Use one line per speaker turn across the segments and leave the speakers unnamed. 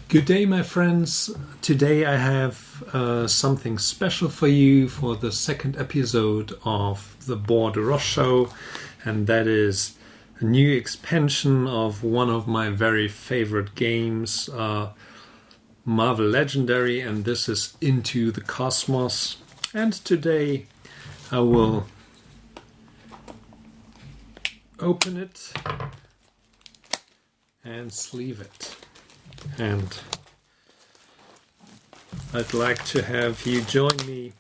Good day, my friends. Today I have something special for you for the second episode of the Bordeaux Show, and that is a new expansion of one of my very favorite games, Marvel Legendary, and this is Into the Cosmos. And today I will open it and sleeve it. And I'd like to have you join me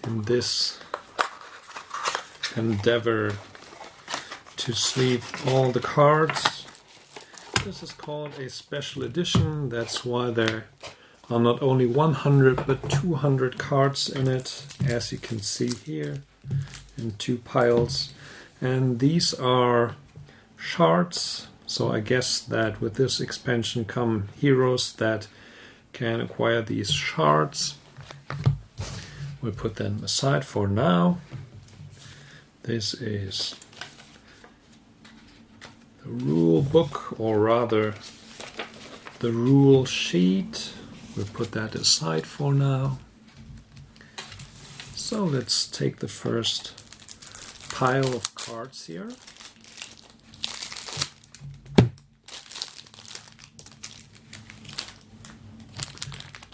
in this endeavor to sleeve all the cards. This is called a special edition. That's why there are not only 100 but 200 cards in it, as you can see here, in two piles. And these are shards. So I guess that with this expansion come heroes that can acquire these shards. We'll put them aside for now. This is the rule book, or rather the rule sheet. We'll put that aside for now. So let's take the first pile of cards here.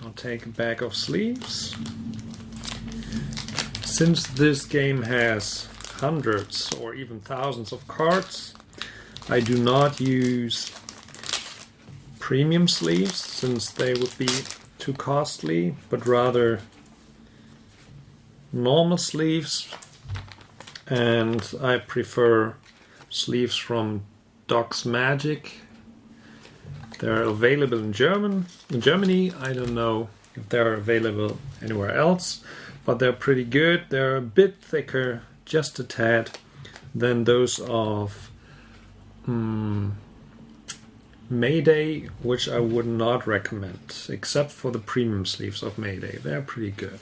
I'll take a bag of sleeves. Since this game has hundreds or even thousands of cards, I do not use premium sleeves since they would be too costly, but rather normal sleeves, and I prefer sleeves from Doc's Magic. They're available in Germany. I don't know if they're available anywhere else, but they're pretty good. They're a bit thicker, just a tad, than those of Mayday, which I would not recommend, except for the premium sleeves of Mayday. They're pretty good.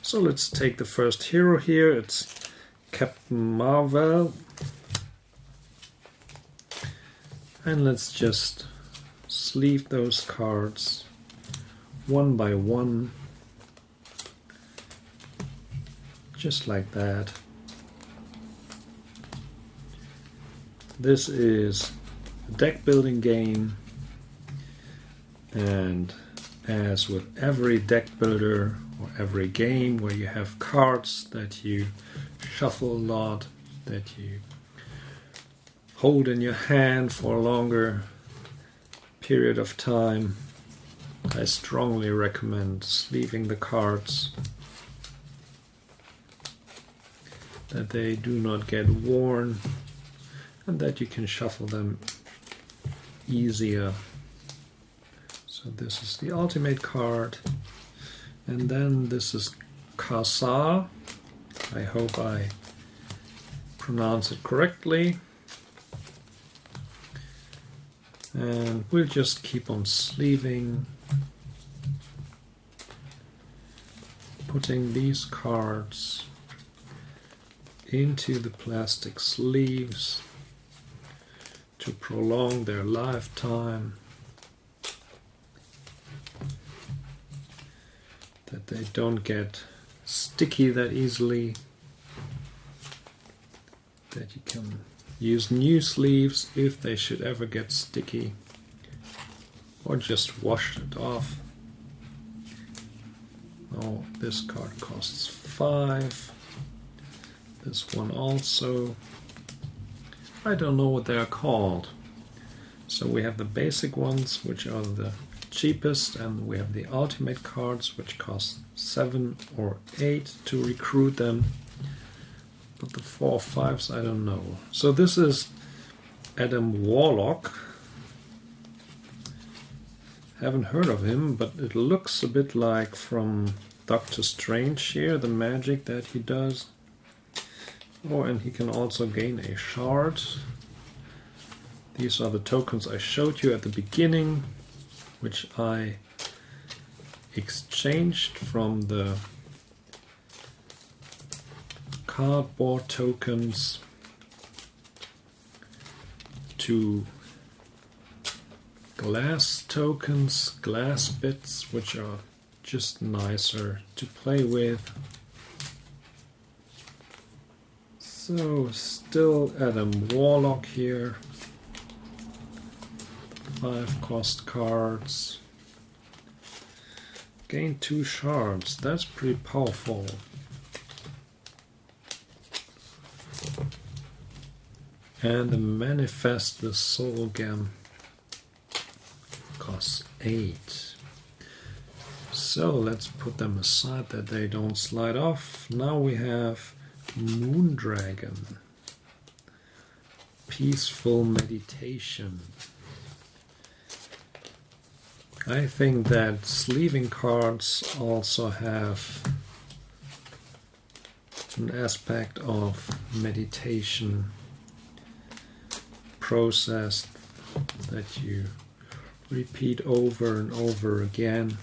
So let's take the first hero here. It's Captain Marvel. And let's just sleeve those cards one by one, just like that. This is a deck building game, and as with every deck builder or every game where you have cards that you shuffle a lot, that you hold in your hand for a longer period of time, I strongly recommend sleeving the cards, that they do not get worn and that you can shuffle them easier. So this is the ultimate card, and then this is Ka-Zar. I hope I pronounce it correctly. And we'll just keep on sleeving, putting these cards into the plastic sleeves to prolong their lifetime, that they don't get sticky that easily, that you can use new sleeves if they should ever get sticky, or just wash it off. Oh, this card costs 5. This one also. I don't know what they are called. So we have the basic ones, which are the cheapest, and we have the ultimate cards, which cost 7 or 8 to recruit them. But the 4 or 5s, I don't know. So this is Adam Warlock. Haven't heard of him, but it looks a bit like from Doctor Strange here, the magic that he does. Oh, and he can also gain a shard. These are the tokens I showed you at the beginning, which I exchanged from the cardboard tokens to glass tokens, glass bits, which are just nicer to play with. So still Adam Warlock here. 5 cost cards. Gain 2 shards. That's pretty powerful. And the Manifest the Soul Gem costs 8. So let's put them aside that they don't slide off. Now we have Moondragon. Peaceful Meditation. I think that sleeving cards also have an aspect of meditation process that you repeat over and over again.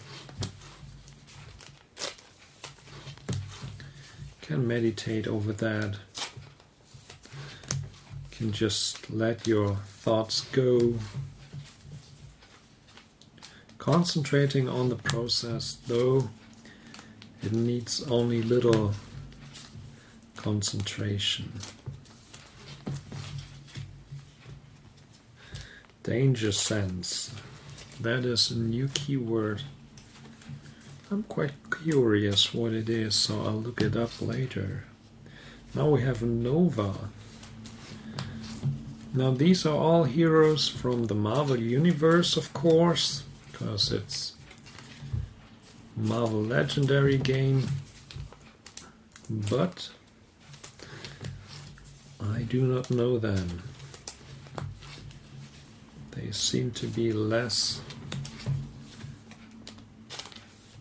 Can meditate over that. Can just let your thoughts go. Concentrating on the process, though, it needs only little concentration. Danger sense. That is a new keyword. I'm quite curious what it is, so I'll look it up later. Now we have Nova. Now these are all heroes from the Marvel Universe, of course, because it's Marvel Legendary game. But I do not know them. They seem to be less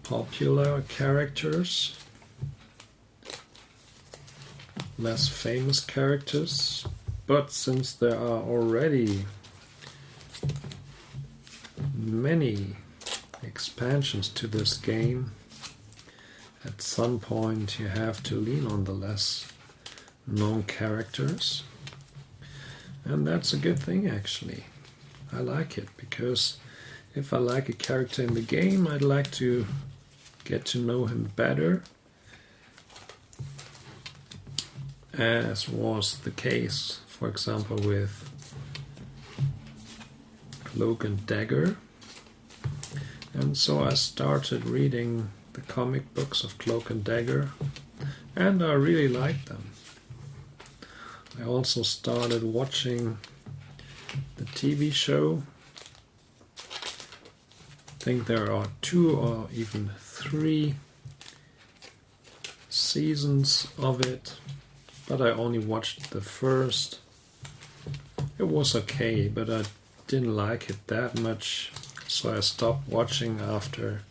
popular characters, less famous characters, but since there are already many expansions to this game, at some point you have to lean on the less known characters, and that's a good thing actually. I like it because if I like a character in the game, I'd like to get to know him better, as was the case, for example, with Cloak and Dagger. And so I started reading the comic books of Cloak and Dagger, and I really liked them. I also started watching the TV show. I think there are 2 or even 3 seasons of it, but I only watched the first. It was okay, but I didn't like it that much, so I stopped watching after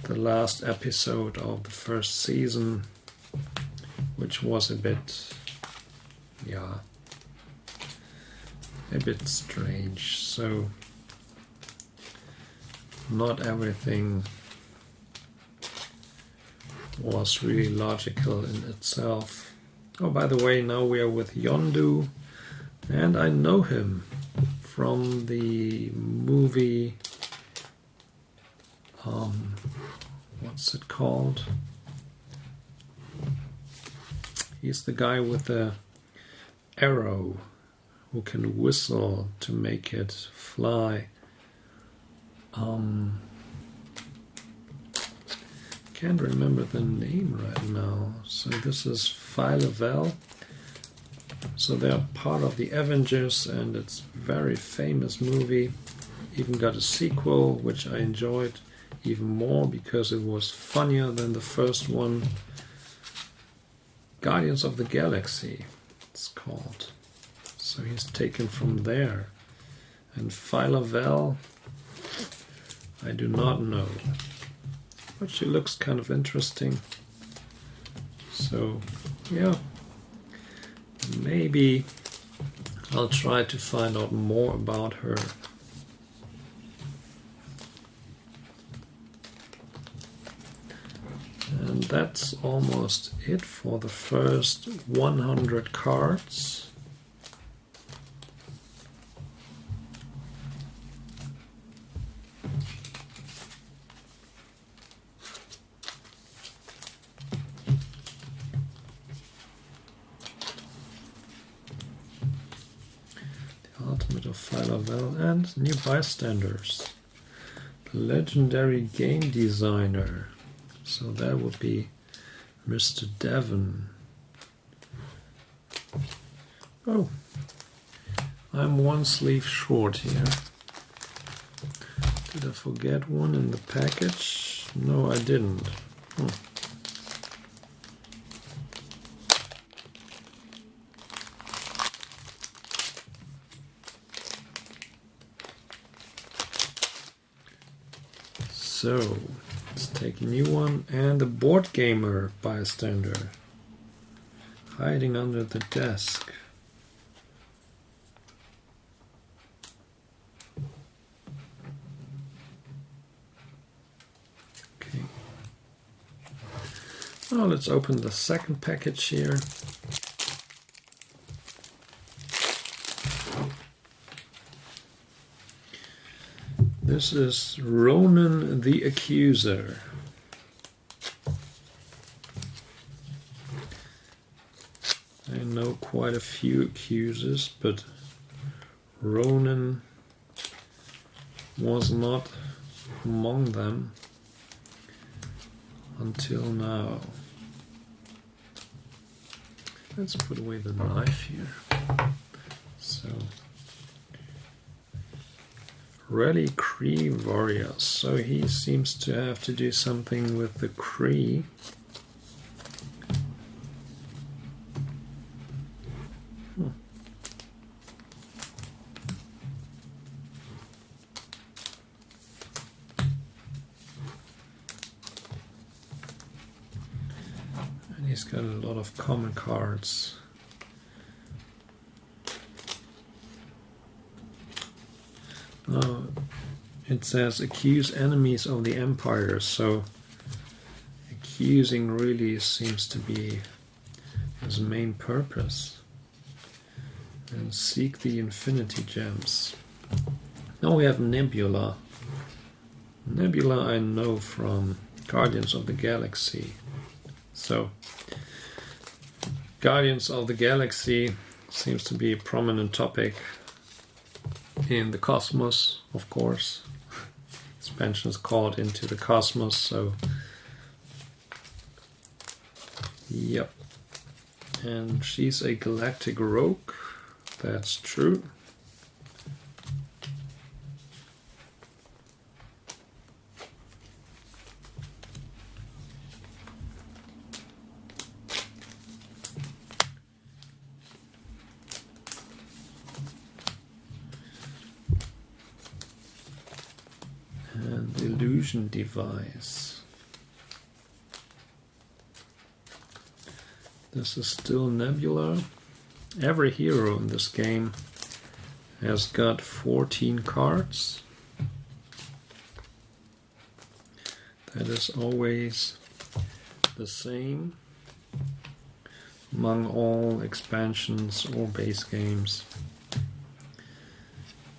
the last episode of the first season, which was a bit strange. So not everything was really logical in itself. Oh, by the way, now we are with Yondu, and I know him from the movie, what's it called? He's the guy with the arrow who can whistle to make it fly. Can't remember the name right now. So this is Phyla-Vell. So they are part of the Avengers, and it's a very famous movie. Even got a sequel, which I enjoyed even more because it was funnier than the first one. Guardians of the Galaxy, it's called. So he's taken from there. And Phyla-Vell, I do not know, but she looks kind of interesting. So yeah, maybe I'll try to find out more about her. And that's almost it for the first 100 cards. Phyla-Vell, and new bystanders. Legendary game designer. So that would be Mr. Devon. Oh, I'm one sleeve short here. Did I forget one in the package? No, I didn't. So, let's take a new one, and the board gamer bystander hiding under the desk. Okay. Now let's open the second package here. This is Ronan the Accuser. I know quite a few accusers, but Ronan was not among them until now. Let's put away the knife here. So, Rally Kree Warrior. So he seems to have to do something with the Kree. And he's got a lot of common cards. It says accuse enemies of the Empire, so accusing really seems to be his main purpose. And seek the Infinity Gems. Now we have Nebula. Nebula I know from Guardians of the Galaxy. So, Guardians of the Galaxy seems to be a prominent topic in the cosmos, of course. Expansion is called Into the Cosmos, so yep. And she's a galactic rogue, that's true. And illusion device. This is still Nebula. Every hero in this game has got 14 cards. That is always the same among all expansions or base games.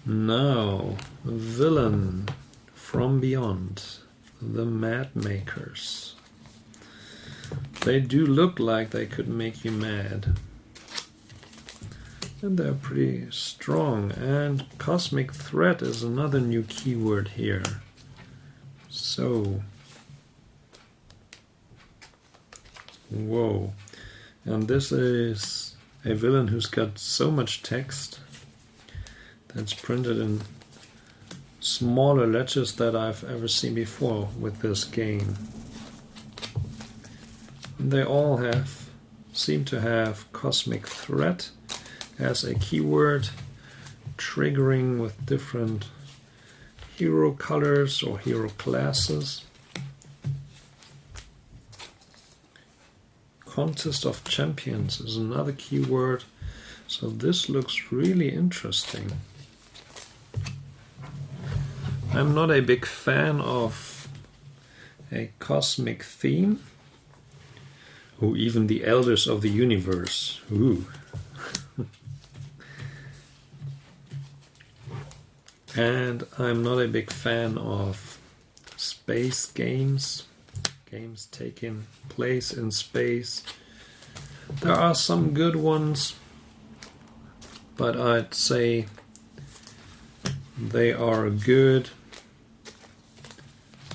Now, villain from beyond, the Mad Makers. They do look like they could make you mad. And they're pretty strong. And Cosmic Threat is another new keyword here. So, whoa. And this is a villain who's got so much text that's printed in smaller letters that I've ever seen before with this game. And they all seem to have Cosmic Threat as a keyword, triggering with different hero colors or hero classes. Contest of Champions is another keyword, so this looks really interesting. I'm not a big fan of a cosmic theme. Oh, even the Elders of the Universe. Ooh. And I'm not a big fan of space games. Games taking place in space. There are some good ones, but I'd say They are good,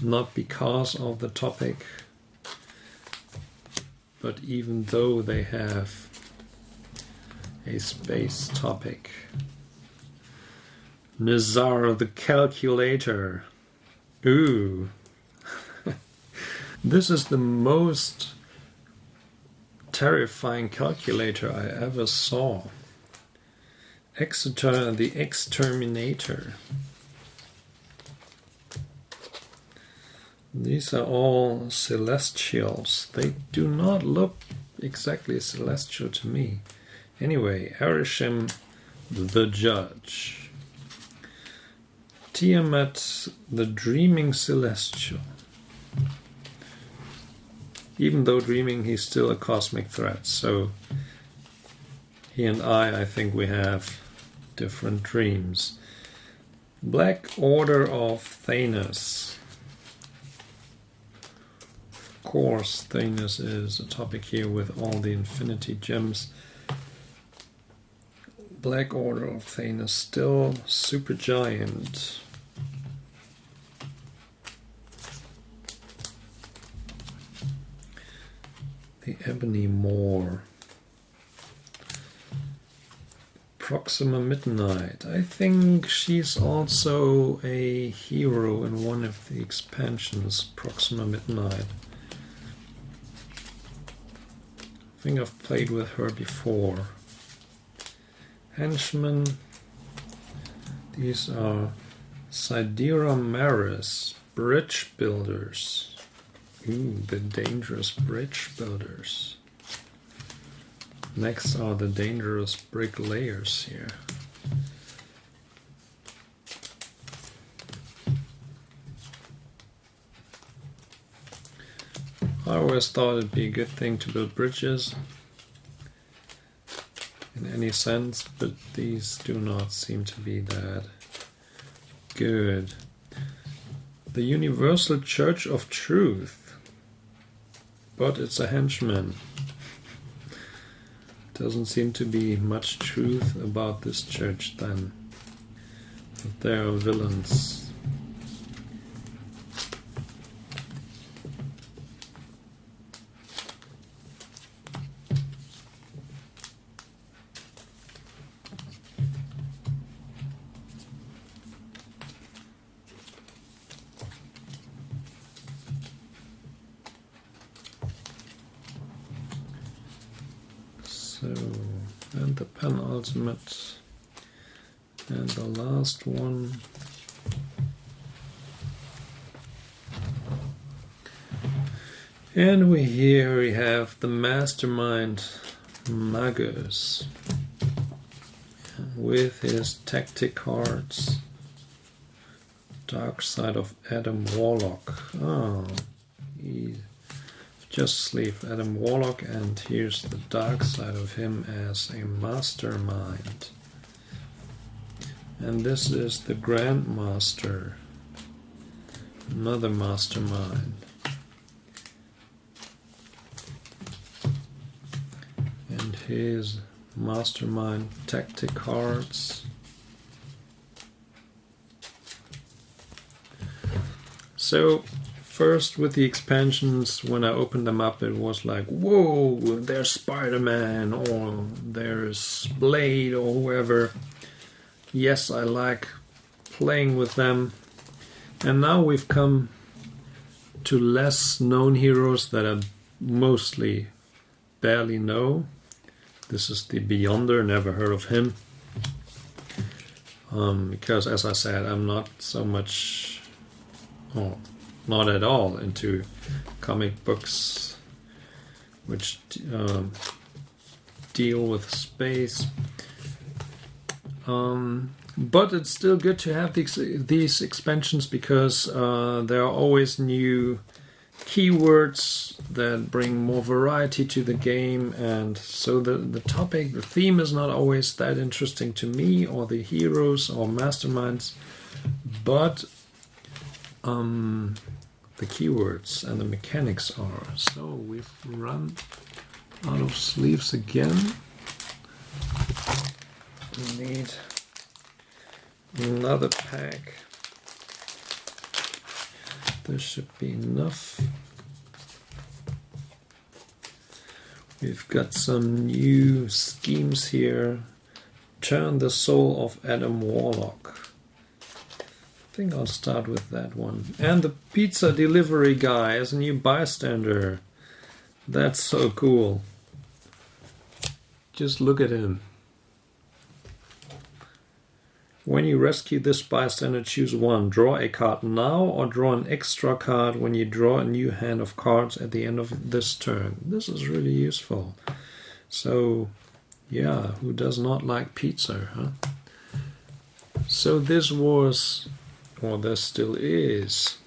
not because of the topic, but even though they have a space topic. Nizar the Calculator. Ooh. This is the most terrifying calculator I ever saw. Exeter the Exterminator. These are all celestials. They do not look exactly celestial to me. Anyway, Arishem the Judge. Tiamat the Dreaming Celestial. Even though dreaming, he's still a cosmic threat. So he and I think we have different dreams. Black Order of Thanos. Of course, Thanos is a topic here with all the Infinity Gems. Black Order of Thanos, still super giant. The Ebony Moor. Proxima Midnight. I think she's also a hero in one of the expansions, Proxima Midnight. I think I've played with her before. Henchmen. These are Sidera Maris, Bridge Builders. Ooh, the dangerous bridge builders. Next are the dangerous bricklayers here. I always thought it'd be a good thing to build bridges in any sense, but these do not seem to be that good. The Universal Church of Truth. But it's a henchman. Doesn't seem to be much truth about this church then. But they are villains. And the penultimate and the last one. And here we have the Mastermind Magus with his tactic cards. Dark Side of Adam Warlock. Oh, he just sleeve Adam Warlock, and here's the dark side of him as a mastermind. And this is the Grandmaster, another mastermind. And his mastermind tactic cards. So first, with the expansions, when I opened them up, it was like, whoa, there's Spider-Man, or there's Blade, or whoever. Yes, I like playing with them. And now we've come to less known heroes that I mostly barely know. This is the Beyonder, never heard of him. Because, as I said, I'm not so much... not at all into comic books which deal with space. But it's still good to have these expansions because there are always new keywords that bring more variety to the game, and so the topic, the theme is not always that interesting to me or the heroes or masterminds, but the keywords and the mechanics are. So we've run out of sleeves again. We need Another pack. There should be enough. We've got some new schemes here. Turn the Soul of Adam Warlock. I think I'll start with that one. And the pizza delivery guy as a new bystander. That's so cool. Just look at him. When you rescue this bystander, choose one. Draw a card now or draw an extra card when you draw a new hand of cards at the end of this turn. This is really useful. So, yeah, who does not like pizza, huh? So this was, or there still is,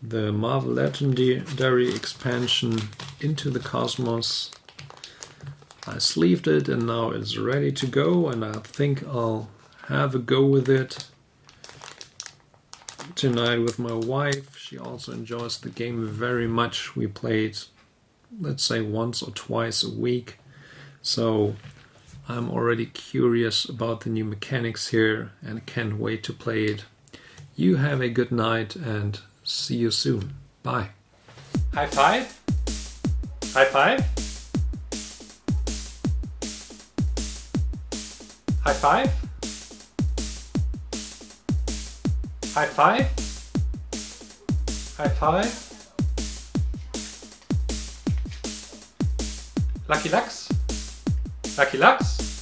the Marvel Legendary expansion Into the Cosmos. I sleeved it and now it's ready to go, and I think I'll have a go with it tonight with my wife. She also enjoys the game very much. We played, let's say, once or twice a week. So I'm already curious about the new mechanics here and can't wait to play it. You have a good night and see you soon. Bye. High five. High five. High five. High five. High five. Lucky Lux. Lucky Lux.